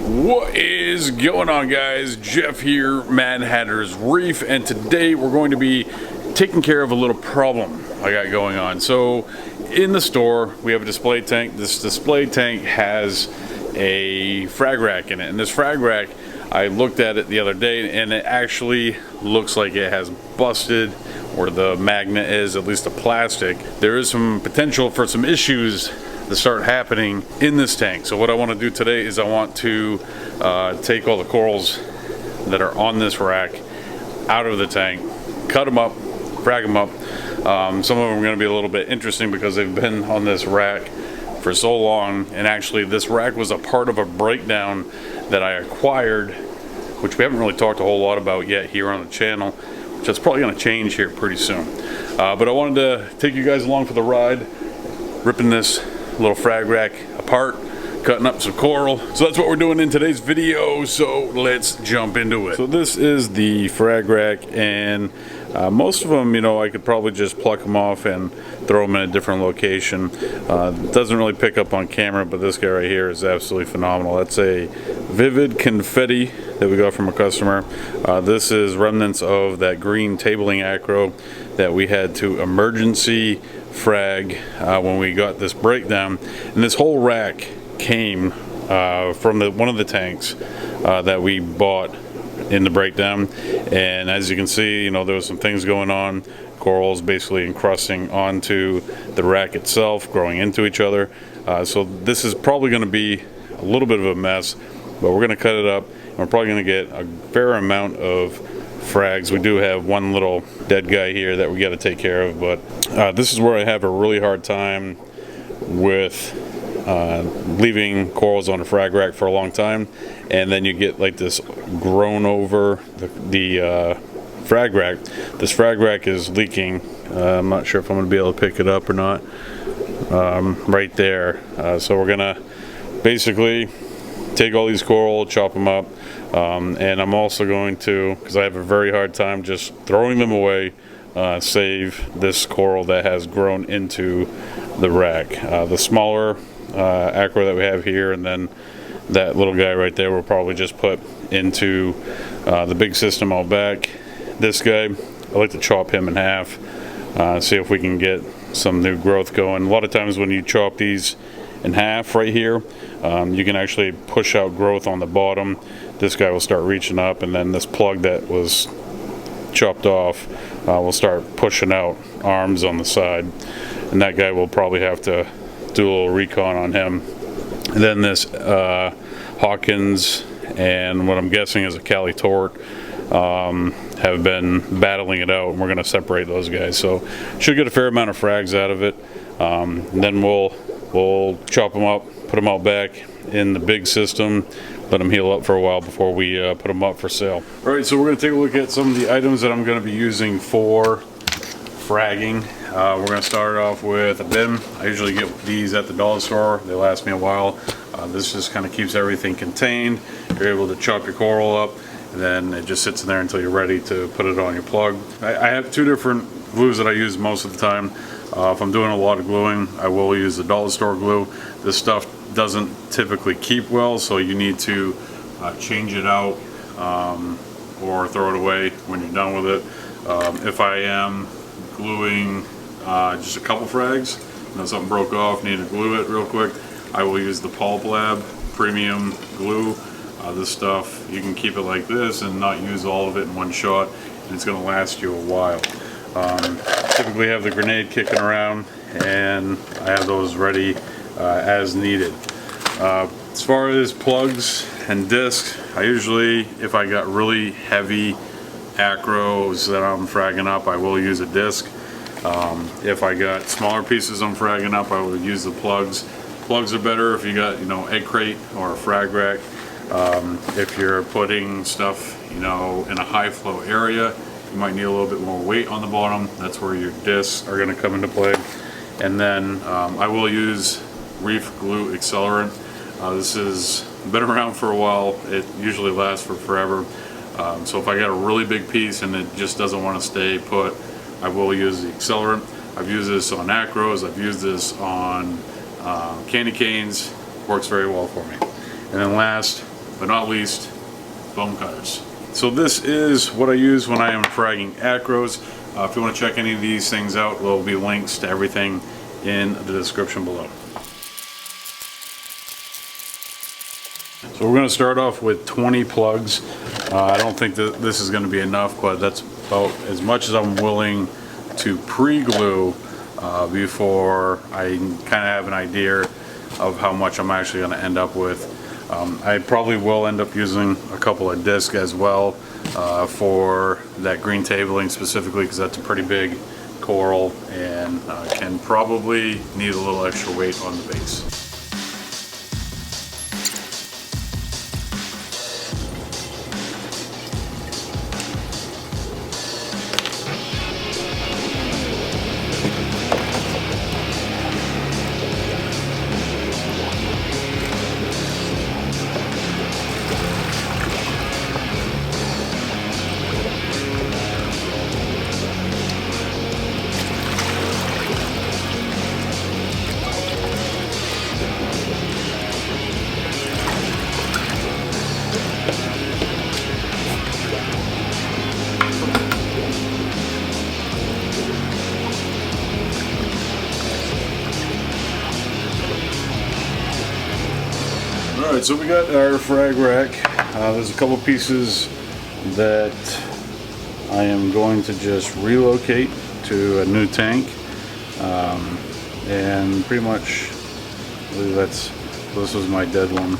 What is going on, guys? Jeff here, Mad Hatter's Reef, and today we're going to be taking care of a little problem I got going on. So in the store we have a display tank. This display tank has a frag rack in it, and this frag rack, I looked at it the other day and it actually looks like it has busted, or the magnet is, at least the plastic. There is some potential for some issues to start happening in this tank. So what I want to do today is I want to take all the corals that are on this rack out of the tank, cut them up, frag them up. Some of them are going to be a little bit interesting because they've been on this rack for so long, and actually this rack was a part of a breakdown that I acquired, which we haven't really talked a whole lot about yet here on the channel, which that's probably going to change here pretty soon. But I wanted to take you guys along for the ride, ripping this little frag rack apart, cutting up some coral. So that's what we're doing in today's video, so let's jump into it. So this is the frag rack, and most of them, you know, I could probably just pluck them off and throw them in a different location. Doesn't really pick up on camera, but this guy right here is absolutely phenomenal. That's a vivid confetti that we got from a customer. This is remnants of that green tabling acro that we had to emergency frag when we got this breakdown. And this whole rack came from one of the tanks that we bought in the breakdown. And as you can see, you know, there was some things going on. Corals basically encrusting onto the rack itself, growing into each other. So this is probably going to be a little bit of a mess, but we're going to cut it up, and we're probably going to get a fair amount of frags. We do have one little dead guy here that we got to take care of, but this is where I have a really hard time with leaving corals on a frag rack for a long time, and then you get like this grown over the frag rack. This frag rack is leaking. I'm not sure if I'm going to be able to pick it up or not. Right there. So we're gonna basically take all these coral, chop them up, and I'm also going to, because I have a very hard time just throwing them away, save this coral that has grown into the rack. The smaller acro that we have here, and then that little guy right there, we'll probably just put into the big system out back. This guy, I like to chop him in half, see if we can get some new growth going. A lot of times when you chop these in half right here, you can actually push out growth on the bottom. This guy will start reaching up, and then this plug that was chopped off will start pushing out arms on the side, and that guy will probably have to do a little recon on him. And then this Hawkins and what I'm guessing is a Cali Tort have been battling it out, and we're going to separate those guys. So should get a fair amount of frags out of it. And then we'll chop them up, put them out back in the big system, let them heal up for a while before we put them up for sale. All right, so we're going to take a look at some of the items that I'm going to be using for fragging. We're going to start off with a bin. I usually get these at the dollar store. They last me a while. This just kind of keeps everything contained. You're able to chop your coral up, and then it just sits in there until you're ready to put it on your plug. I have two different glues that I use most of the time. If I'm doing a lot of gluing, I will use the dollar store glue. This stuff doesn't typically keep well, so you need to change it out or throw it away when you're done with it. If I am gluing just a couple frags, you know, something broke off, need to glue it real quick, I will use the Pulp Lab premium glue. This stuff, you can keep it like this and not use all of it in one shot, and it's going to last you a while. Typically have the grenade kicking around, and I have those ready as needed. As far as plugs and discs, I usually, if I got really heavy acros that I'm fragging up, I will use a disc. If I got smaller pieces I'm fragging up, I would use the plugs. Plugs are better if you got, you know, egg crate or a frag rack. If you're putting stuff, you know, in a high flow area, you might need a little bit more weight on the bottom. That's where your discs are going to come into play. And then I will use Reef glue Accelerant. This has been around for a while. It usually lasts for forever. So if I got a really big piece and it just doesn't want to stay put, I will use the Accelerant. I've used this on acros, I've used this on candy canes. Works very well for me. And then last but not least, bone cutters. So this is what I use when I am fragging acros. If you want to check any of these things out, there will be links to everything in the description below. So we're going to start off with 20 plugs. I don't think that this is going to be enough, but that's about as much as I'm willing to pre-glue before I kind of have an idea of how much I'm actually going to end up with. I probably will end up using a couple of discs as well for that green tabling specifically, because that's a pretty big coral and can probably need a little extra weight on the base. Alright, so we got our frag rack. There's a couple pieces that I am going to just relocate to a new tank. And pretty much, I believe this was my dead one.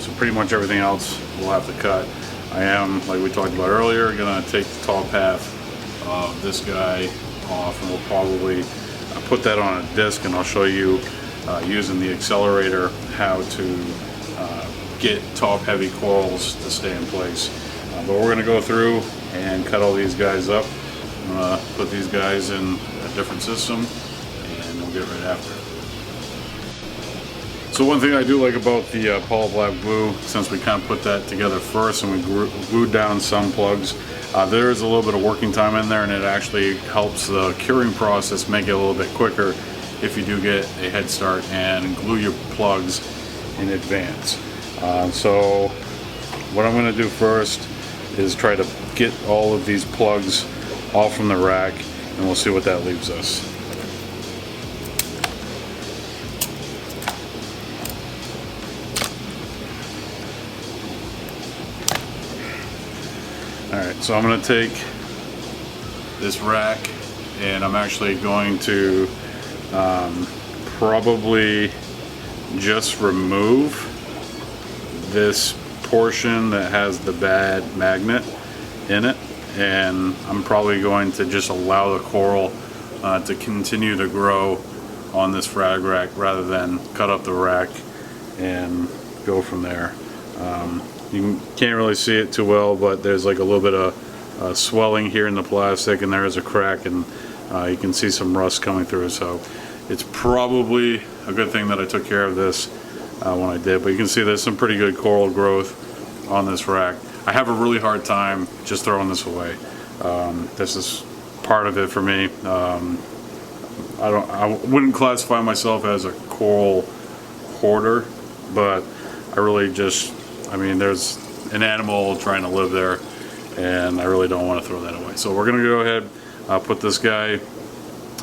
So pretty much everything else we'll have to cut. I am, like we talked about earlier, going to take the top half of this guy off, and we'll probably put that on a disc, and I'll show you using the accelerator how to get top heavy corals to stay in place. But we're going to go through and cut all these guys up. I'm going to put these guys in a different system, and we'll get right after it. So one thing I do like about the polyblab glue, since we kind of put that together first and we glued down some plugs, there is a little bit of working time in there, and it actually helps the curing process make it a little bit quicker if you do get a head start and glue your plugs in advance. So what I'm going to do first is try to get all of these plugs off from the rack, and we'll see what that leaves us. Alright, so I'm going to take this rack, and I'm actually going to probably just remove this portion that has the bad magnet in it, and I'm probably going to just allow the coral to continue to grow on this frag rack rather than cut up the rack and go from there. You can't really see it too well, but there's like a little bit of swelling here in the plastic, and there is a crack, and you can see some rust coming through. So it's probably a good thing that I took care of this when I did. But you can see there's some pretty good coral growth on this rack. I have a really hard time just throwing this away. This is part of it for me. I wouldn't classify myself as a coral hoarder, but I really just, I mean, there's an animal trying to live there, and I really don't want to throw that away. So we're going to go ahead, put this guy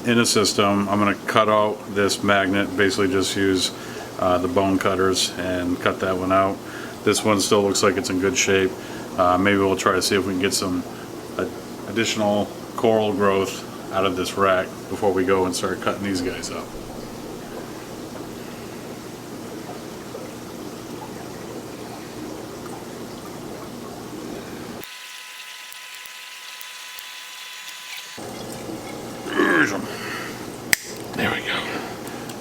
in a system. I'm going to cut out this magnet, basically just use the bone cutters and cut that one out. This one still looks like it's in good shape. Maybe we'll try to see if we can get some additional coral growth out of this rack before we go and start cutting these guys up. There we go.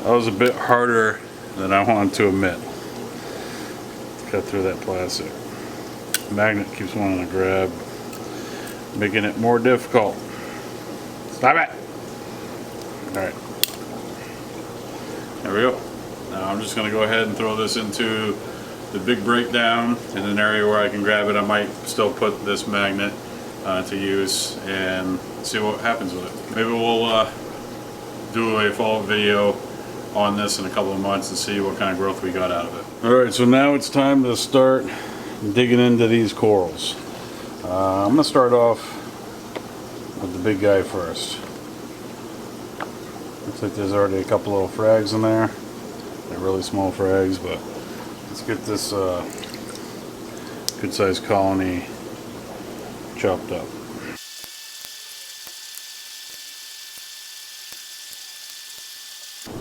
That was a bit harder than I wanted to admit. Cut through that plastic. Magnet keeps wanting to grab, making it more difficult. Stop it! Alright. There we go. Now I'm just going to go ahead and throw this into the big breakdown in an area where I can grab it. I might still put this magnet to use and see what happens with it. Maybe we'll do a follow-up video on this in a couple of months and see what kind of growth we got out of it. Alright, so now it's time to start digging into these corals. I'm going to start off with the big guy first. Looks like there's already a couple little frags in there. They're really small frags, but let's get this good sized colony chopped up.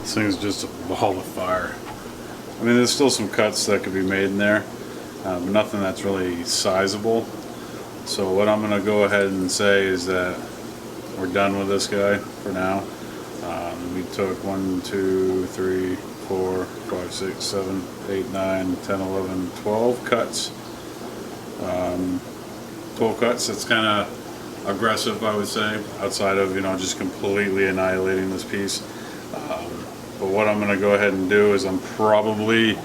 This thing's just a ball of fire. I mean, there's still some cuts that could be made in there, but nothing that's really sizable. So what I'm going to go ahead and say is that we're done with this guy for now. We took 1, 2, 3, 4, 5, 6, 7, 8, 9, 10, 11, 12 cuts. 12 cuts, that's kind of aggressive, I would say, outside of, you know, just completely annihilating this piece. But what I'm going to go ahead and do is I'm probably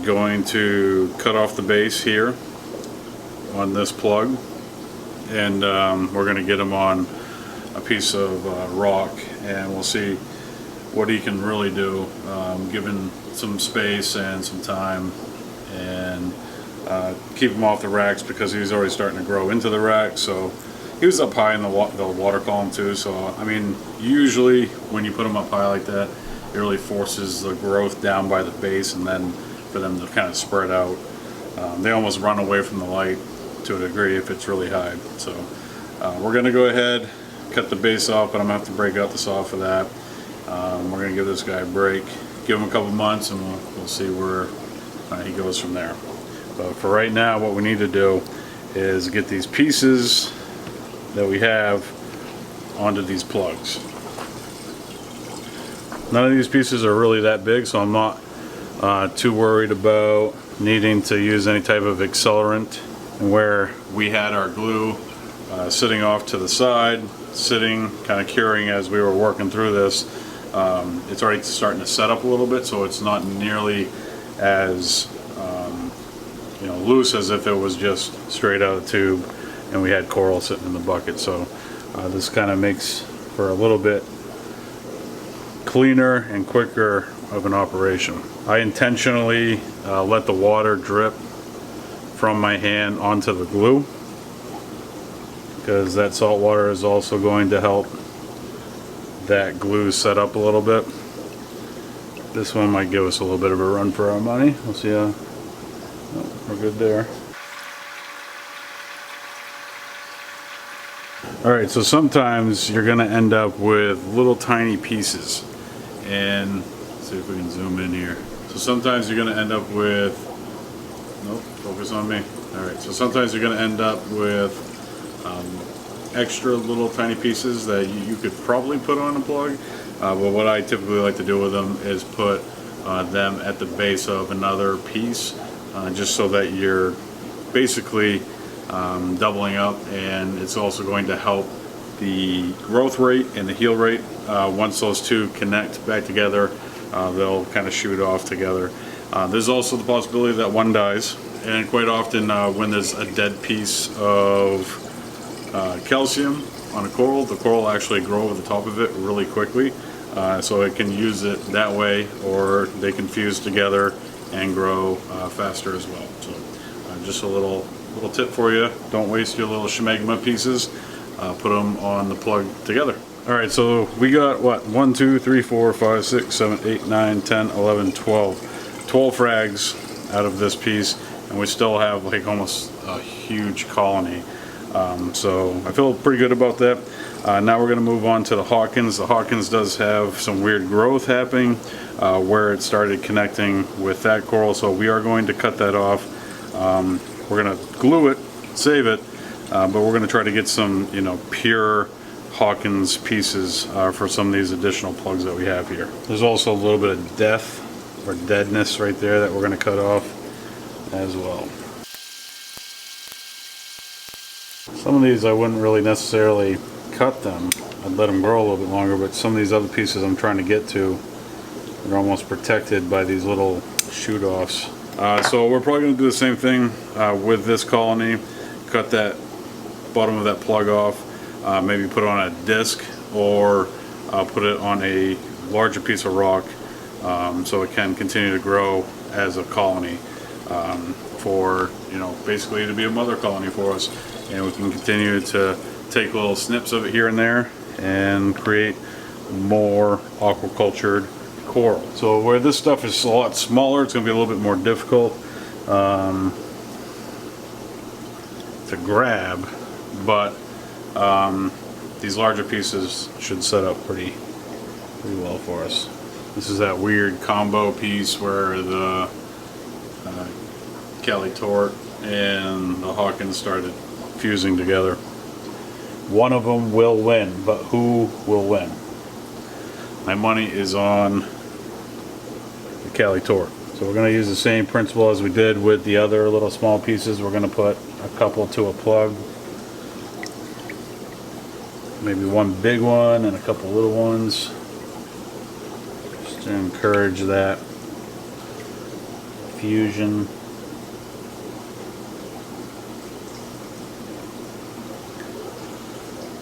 going to cut off the base here on this plug, and we're going to get him on a piece of rock, and we'll see what he can really do, given some space and some time, and keep him off the racks because he's already starting to grow into the rack. So he was up high in the water column too, so I mean, usually when you put them up high like that, it really forces the growth down by the base, and then for them to kind of spread out. They almost run away from the light to a degree if it's really high. So we're going to go ahead, cut the base off, but I'm going to have to break out the saw for that. We're going to give this guy a break, give him a couple months, and we'll see where he goes from there. But for right now, what we need to do is get these pieces that we have onto these plugs. None of these pieces are really that big, so I'm not too worried about needing to use any type of accelerant. And where we had our glue sitting off to the side, sitting kind of curing as we were working through this, it's already starting to set up a little bit, so it's not nearly as you know, loose as if it was just straight out of the tube and we had coral sitting in the bucket. So this kind of makes for a little bit cleaner and quicker of an operation. I intentionally let the water drip from my hand onto the glue because that salt water is also going to help that glue set up a little bit. This one might give us a little bit of a run for our money. We'll see how. Oh, we're good there. Alright, so sometimes you're going to end up with little tiny pieces. And let's see if we can zoom in here. So sometimes you're going to end up with, nope, focus on me. Alright, so sometimes you're going to end up with extra little tiny pieces that you could probably put on a plug. But what I typically like to do with them is put them at the base of another piece, just so that you're basically doubling up, and it's also going to help the growth rate and the heal rate. Once those two connect back together, they'll kind of shoot off together. There's also the possibility that one dies, and quite often when there's a dead piece of calcium on a coral, the coral will actually grow over the top of it really quickly, so it can use it that way, or they can fuse together and grow faster as well. So just a little tip for you: don't waste your little shemagma pieces. Put them on the plug together. Alright, so we got what? 1, 2, 3, 4, 5, 6, 7, 8, 9, 10, 11, 12. 12 frags out of this piece, and we still have like almost a huge colony. So I feel pretty good about that. Now we're going to move on to the Hawkins. The Hawkins does have some weird growth happening where it started connecting with that coral, so we are going to cut that off. We're going to glue it, save it, but we're going to try to get some, you know, pure Hawkins pieces for some of these additional plugs that we have here. There's also a little bit of death or deadness right there that we're going to cut off as well. Some of these I wouldn't really necessarily cut them. I'd let them grow a little bit longer, but some of these other pieces I'm trying to get to are almost protected by these little shoot-offs. So we're probably going to do the same thing with this colony. Cut that bottom of that plug off, maybe put it on a disc, or put it on a larger piece of rock so it can continue to grow as a colony, for, you know, basically to be a mother colony for us, and we can continue to take little snips of it here and there and create more aquacultured coral. So where this stuff is a lot smaller, it's going to be a little bit more difficult to grab, but these larger pieces should set up pretty well for us. This is that weird combo piece where the Cali Tort and the Hawkins started fusing together. One of them will win, but who will win? My money is on the Cali Tort. So we're going to use the same principle as we did with the other little small pieces. We're going to put a couple to a plug. Maybe one big one and a couple little ones. Just to encourage that fusion.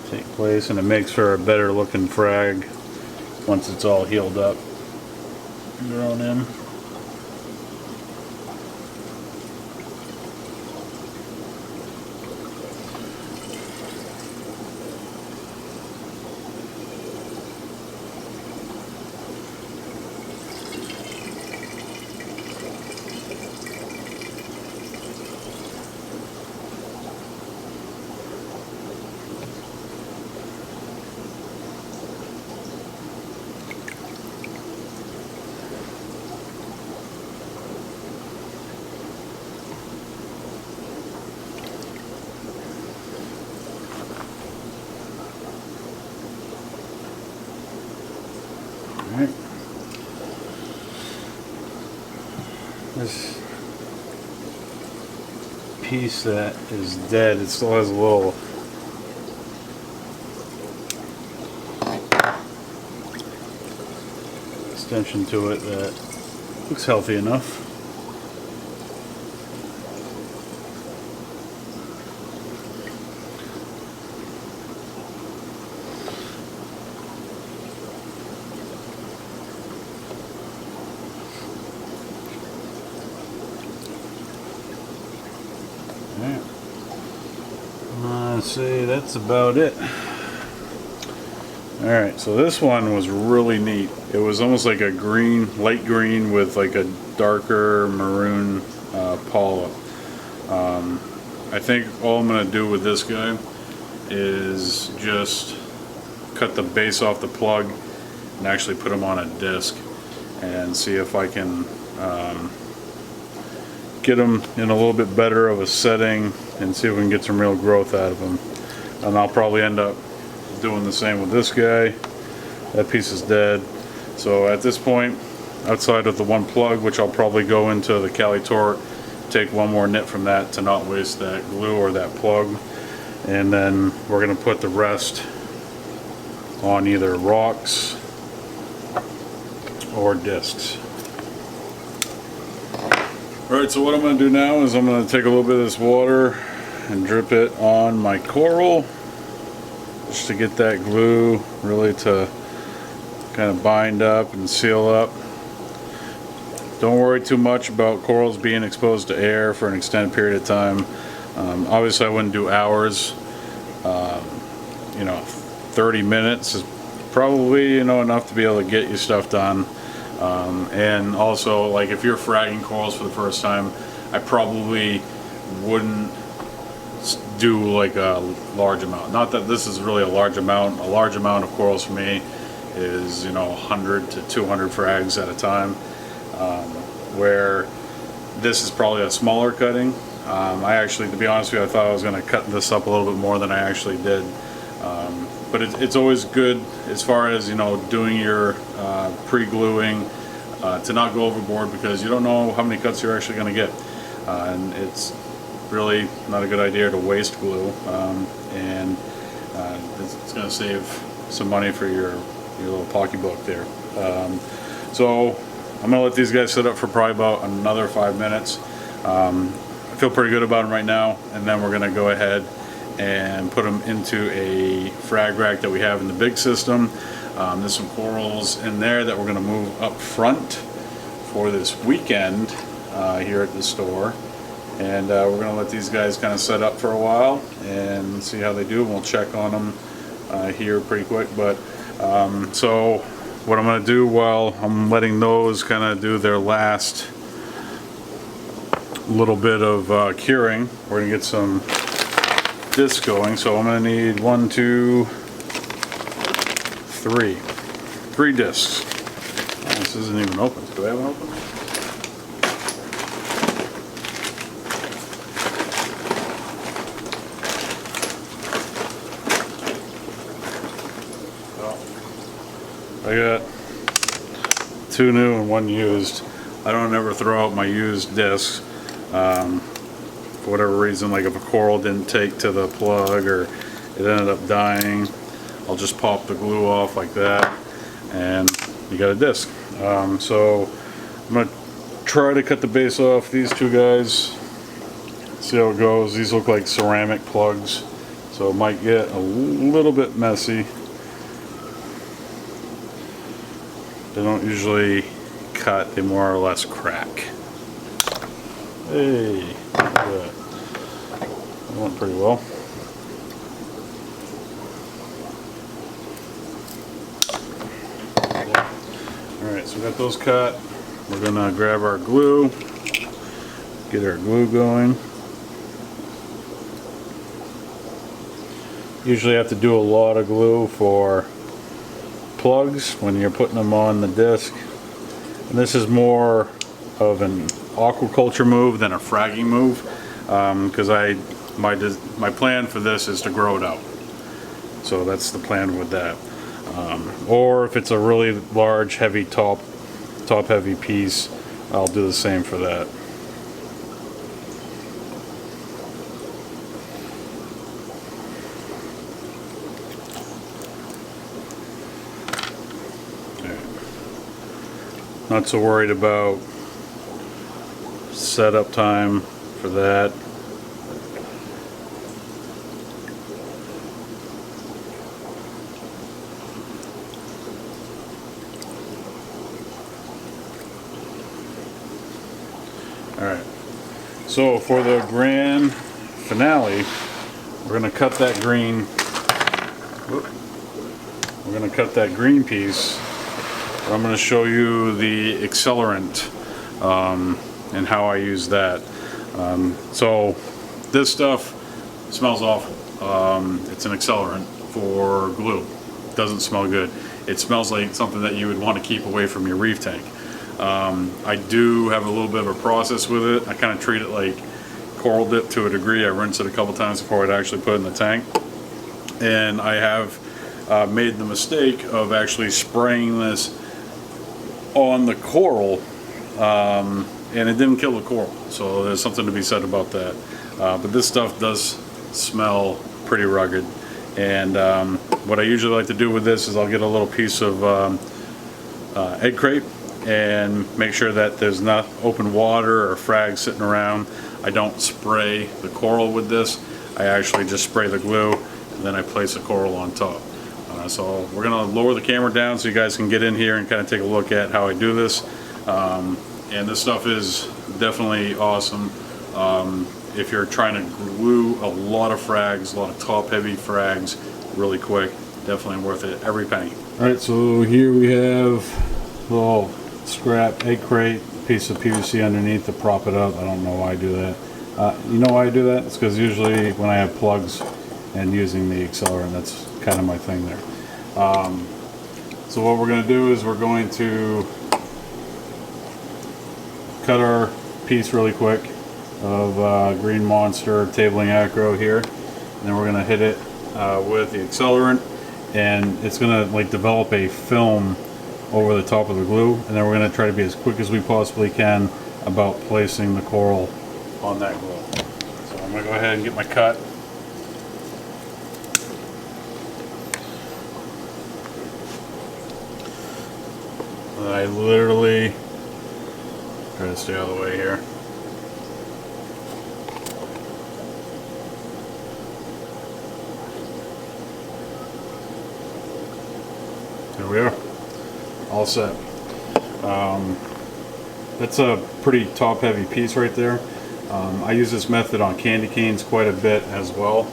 Take place, and it makes for a better looking frag once it's all healed up, grown in. Alright. This piece that is dead, it still has a little extension to it that looks healthy enough. Let's see, that's about it. Alright, so this one was really neat. It was almost like a green, light green with like a darker maroon polyp. I think all I'm going to do with this guy is just cut the base off the plug and actually put him on a disc and see if I can get them in a little bit better of a setting and see if we can get some real growth out of them. And I'll probably end up doing the same with this guy. That piece is dead. So at this point, outside of the one plug, which I'll probably go into the Cali Tort, take one more knit from that to not waste that glue or that plug, and then we're going to put the rest on either rocks or discs. Alright, so what I'm going to do now is I'm going to take a little bit of this water and drip it on my coral just to get that glue really to kind of bind up and seal up. Don't worry too much about corals being exposed to air for an extended period of time. Obviously I wouldn't do hours. 30 minutes is probably enough to be able to get your stuff done. And also, like, if you're fragging corals for the first time, I probably wouldn't do like a large amount. Not that this is really a large amount. A large amount of corals for me is 100 to 200 frags at a time, where this is probably a smaller cutting. I actually, to be honest with you, I thought I was going to cut this up a little bit more than I actually did. But it's always good as far as doing your pre-gluing to not go overboard, because you don't know how many cuts you're actually going to get, and it's really not a good idea to waste glue, and it's going to save some money for your little pocketbook there. So I'm going to let these guys sit up for probably about another 5 minutes. I feel pretty good about them right now, and then we're going to go ahead and put them into a frag rack that we have in the big system. There's some corals in there that we're going to move up front for this weekend here at the store. And we're going to let these guys kind of set up for a while and see how they do. We'll check on them here pretty quick. But so what I'm going to do while I'm letting those kind of do their last little bit of curing, we're going to get some discs going. So I'm going to need 1, 2, 3. 3 discs. Oh, this isn't even open. Do I have it open? I got 2 new and 1 used. I don't ever throw out my used discs for whatever reason. Like if a coral didn't take to the plug or it ended up dying, I'll just pop the glue off like that and you got a disc. So I'm going to try to cut the base off these 2 guys, see how it goes. These look like ceramic plugs, so it might get a little bit messy. They don't usually cut, they more or less crack. Hey, look at that. That went pretty well. Alright, so we got those cut. We're gonna grab our glue, get our glue going. Usually have to do a lot of glue for plugs when you're putting them on the disc. And this is more of an aquaculture move than a fragging move, because my plan for this is to grow it out. So that's the plan with that. Or if it's a really large, heavy top heavy piece, I'll do the same for that. Not so worried about setup time for that. Alright, so for the grand finale, we're going to cut that green. We're going to cut that green piece. I'm going to show you the Accelerant and how I use that. So this stuff smells awful. It's an accelerant for glue. It doesn't smell good. It smells like something that you would want to keep away from your reef tank. I do have a little bit of a process with it. I kind of treat it like coral dip to a degree. I rinse it a couple times before I'd actually put it in the tank. And I have made the mistake of actually spraying this on the coral, and it didn't kill the coral, so there's something to be said about that. But this stuff does smell pretty rugged, and what I usually like to do with this is I'll get a little piece of egg crate and make sure that there's not open water or frag sitting around. I don't spray the coral with this. I actually just spray the glue and then I place the coral on top. So we're going to lower the camera down so you guys can get in here and kind of take a look at how I do this. And this stuff is definitely awesome. If you're trying to glue a lot of frags, a lot of top heavy frags really quick, definitely worth it, every penny. Alright, so here we have a little scrap egg crate, piece of PVC underneath to prop it up. I don't know why I do that. You know why I do that? It's because usually when I have plugs and using the Accelerant, that's kind of my thing there. So what we're going to do is we're going to cut our piece really quick of Green Monster Tabling Acro here, and then we're going to hit it with the Accelerant, and it's going to like develop a film over the top of the glue, and then we're going to try to be as quick as we possibly can about placing the coral on that glue. So I'm going to go ahead and get my cut. I literally try to stay out of the way here. There we are, all set. That's a pretty top heavy piece right there. I use this method on candy canes quite a bit as well,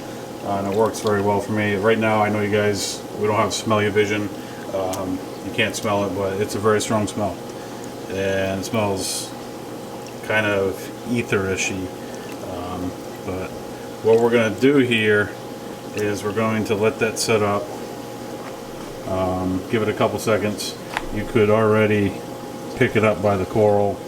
and it works very well for me. Right now, I know you guys, we don't have smelly vision. You can't smell it, but it's a very strong smell, and it smells kind of etherish-y. But what we're going to do here is we're going to let that set up. Give it a couple seconds. You could already pick it up by the coral.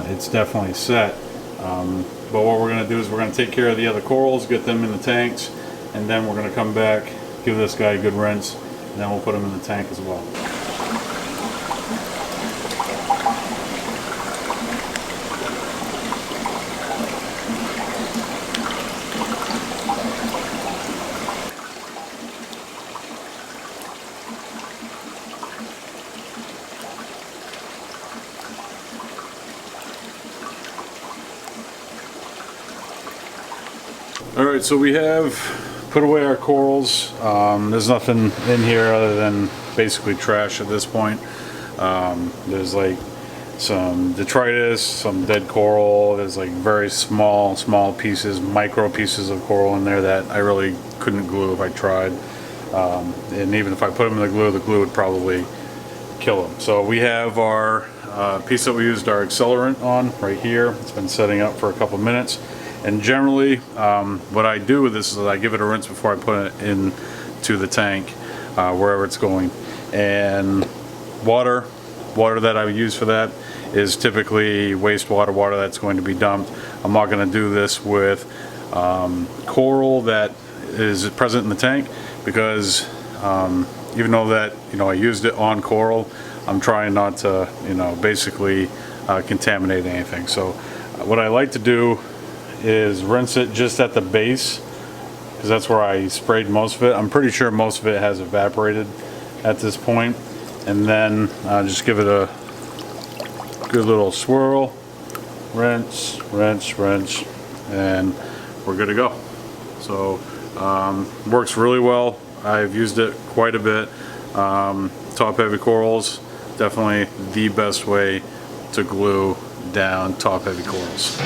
It's definitely set. But what we're going to do is we're going to take care of the other corals, get them in the tanks, and then we're going to come back, give this guy a good rinse, and then we'll put him in the tank as well. Alright, so we have put away our corals. There's nothing in here other than basically trash at this point. There's like some detritus, some dead coral. There's like very small pieces, micro pieces of coral in there that I really couldn't glue if I tried. And even if I put them in the glue would probably kill them. So we have our piece that we used our accelerant on right here. It's been setting up for a couple minutes. And generally, what I do with this is I give it a rinse before I put it into the tank, wherever it's going. And water that I use for that is typically wastewater, water that's going to be dumped. I'm not going to do this with coral that is present in the tank, because even though that, you know, I used it on coral, I'm trying not to, you know, basically contaminate anything. So what I like to do is rinse it just at the base, because that's where I sprayed most of it. I'm pretty sure most of it has evaporated at this point. And then just give it a good little swirl, rinse, and we're good to go. So works really well. I've used it quite a bit. Top heavy corals, definitely the best way to glue down top heavy corals.